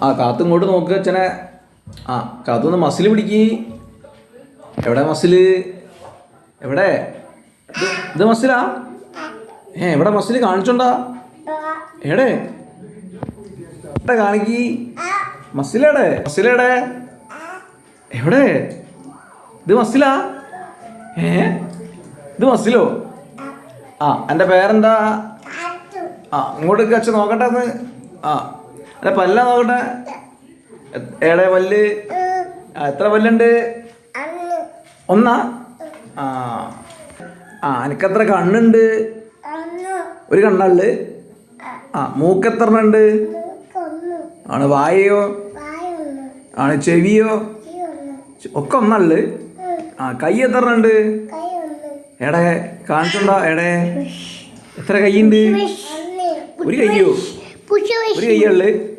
ആ കാത്തു ഇങ്ങോട്ട് നോക്ക് അച്ഛനെ. ആ കാത്തുനിന്ന് മസിൽ പിടിക്ക്. എവിടെ മസില്? എവിടെ? ഇത് മസിലാ? എവിടെ മസില് കാണിച്ചോണ്ടാ? എവിടെ എവിടെ കാണിക്ക്. മസിലെടെ? മസിലെടെ? എവിടെ? ഇത് മസിലാ? ഇത് മസിലോ? ആ എൻ്റെ പേരെന്താ? ആ ഇങ്ങോട്ട് അച്ഛൻ നോക്കട്ടെ എന്ന്. ആ അല്ല പല്ല നോക്കട്ടെ. എവിടെ പല്ല്? ആ എത്ര പല്ലുണ്ട്? ഒന്നാ? ആ ആ എനിക്കെത്ര കണ്ണുണ്ട്? ഒരു കണ്ണുള്ളു. ആ മൂക്കെത്ര ഉണ്ട്? ആണ് വായയോ? ആണ് ചെവിയോ? ഒക്കെ ഒന്നുള്ളു. ആ കൈ എത്ര ഉണ്ട്? എടെ കാണിച്ചുണ്ടോ? എടെ എത്ര കൈയുണ്ട്? ഒരു കയ്യോ? ഒരു കയ്യുള്ളു.